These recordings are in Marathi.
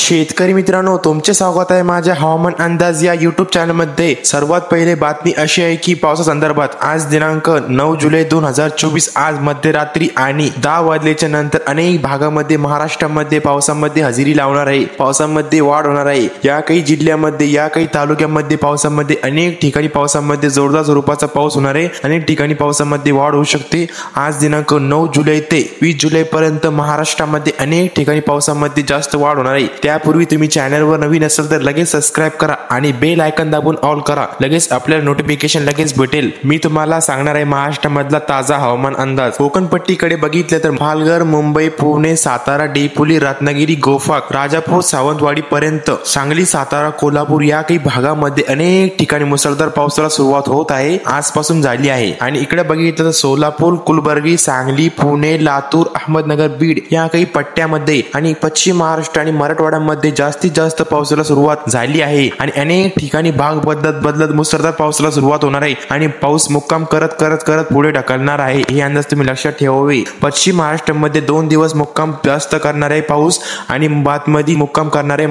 शेतकरी मित्रांनो, तुमचे स्वागत आहे माझ्या हवामान अंदाज या यूट्यूब चॅनलमध्ये। सर्वात पहिले बातमी अशी आहे की पावसासंदर्भात आज दिनांक 9 जुलै 2024 आज मध्यरात्री आणि 10 वाजल्याच्या नंतर अनेक भागामध्ये महाराष्ट्रामध्ये पावसामध्ये हजेरी लावणार आहे। पावसामध्ये वाढ होणार आहे। या काही जिल्ह्यामध्ये या काही तालुक्यांमध्ये पावसामध्ये अनेक ठिकाणी पावसामध्ये जोरदार स्वरूपाचा पाऊस होणार आहे। अनेक ठिकाणी पावसामध्ये वाढ होऊ शकते। आज दिनांक 9 जुलै ते 20 जुलै पर्यंत महाराष्ट्रामध्ये अनेक ठिकाणी पावसामध्ये जास्त वाढ होणार आहे। त्यापूर्वी तुम्ही चॅनलवर नवीन असाल तर लगेच सबस्क्राइब करा आणि बेल आयकॉन दाबून ऑल करा। लगेच आपल्याला नोटिफिकेशन लगेच भेटेल। मी तुम्हाला सांगणार आहे महाराष्ट्रामधला ताजा हवामान अंदाज। कोकण पट्टीकडे बघितले तर पालघर, मुंबई, पुणे, सातारा, डेपोली, रत्नागिरी, गोफाक, राजापूर, सावंतवाडी पर्यंत, सांगली, सातारा, कोल्हापूर या काही भागामध्ये अनेक ठिकाणी मुसळधार पावसाला सुरुवात होत आहे, आजपासून झाली आहे। आणि इकडे बघितलं तर सोलापूर, कुलबर्गी, सांगली, पुणे, लातूर, अहमदनगर, बीड या काही पट्ट्यामध्ये आणि पश्चिम महाराष्ट्र आणि मराठवाड्यामध्ये जास्तीत जास्त पावसाला सुरुवात झाली आहे। आणि अनेक ठिकाणी भाग बदलत मुसळधार पावसाला सुरुवात होणार आहे आणि पाऊस मुक्काम करत पुढे ढकलणार आहे। हे अंदाज तुम्ही लक्षात ठेवावे। पश्चिम महाराष्ट्रामध्ये 2 दिवस मुक्काम जास्त करणार आहे पाऊस आणि बातमध्ये मुक्काम करणार आहे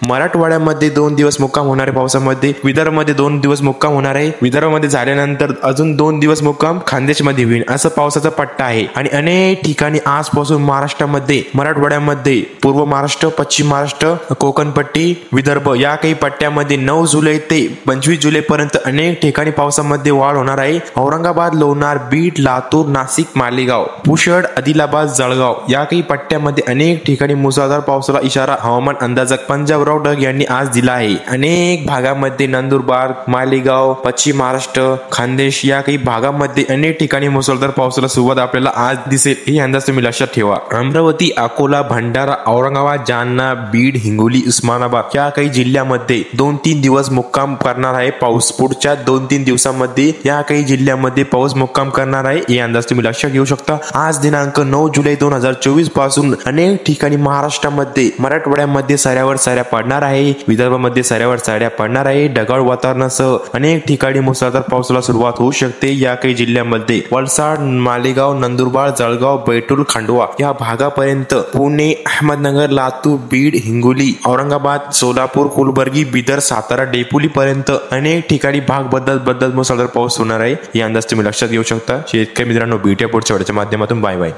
मराठवाड्यामध्ये 2 दिवस मुक्काम होणार आहे पावसामध्ये। विदर्भामध्ये 2 दिवस मुक्काम होणार आहे। विदर्भामध्ये झाल्यानंतर अजून 2 दिवस मुक्काम खानदेशमध्ये होईल, असं पावसाचा पट्टा आहे। आणि अनेक ठिकाणी आजपासून महाराष्ट्रामध्ये, मराठवाड्यामध्ये, पूर्व महाराष्ट्र, पश्चिम महाराष्ट्र, कोकणपट्टी, विदर्भ या काही पट्ट्यामध्ये 9 जुलै ते 25 जुलै पर्यंत अनेक ठिकाणी पावसामध्ये वाढ होणार आहे। औरंगाबाद, लोणार, बीड, लातूर, नाशिक, मालेगाव, पुसद, आदिलाबाद, जळगाव या काही पट्ट्यामध्ये अनेक ठिकाणी मुसळधार पावसाला इशारा हवामान अंदाजक पंजाबराव ढग यांनी आज दिला आहे। अनेक भागामध्ये नंदुरबार, मालेगाव, पश्चिम महाराष्ट्र, खानदेश या काही भागामध्ये अनेक ठिकाणी मुसळधार पावसाला सुरुवात आपल्याला आज दिसेल, हे अंदाज तुम्ही लक्षात ठेवा। अमरावती, अकोला, भंडारा, औरंगाबाद, जालना, बीड, हिंगोली, उस्मानाबाद या काही जिल्ह्यामध्ये 2-3 दिवस मुक्काम करणार आहे पाऊस। पुढच्या 2-3 दिवसामध्ये या काही जिल्ह्यामध्ये पाऊस मुक्काम करणार आहे, हे अंदाज तुम्ही लक्षात घेऊ शकता। आज दिनांक 9 जुलै 2024 पासून अनेक ठिकाणी महाराष्ट्रामध्ये, मराठवाड्यामध्ये साऱ्यावर साऱ्या पडणार आहे। विदर्भामध्ये साऱ्यावर साऱ्या पडणार आहे। ढगाळ वातावरणासह अनेक ठिकाणी मुसळधार पावसाला सुरुवात होऊ शकते। या काही जिल्ह्यामध्ये वलसाड, मालेगाव, नंदुरबार, जळगाव, बैतूल, खंडवा या भागापर्यंत, पुणे, अहमदनगर, लातूर, बीड, हिंगोली, औरंगाबाद, सोलापूर, कुलबर्गी, बिदर, सातारा, डेपोली पर्यंत अनेक ठिकाणी भाग बदलत मुसळधार पाऊस होणार आहे, हे अंदाज तुम्ही लक्षात घेऊ शकता। शेतकरी मित्रांनो, भेटूया पुढच्या व्हिडिओच्या माध्यमातून। Bye bye.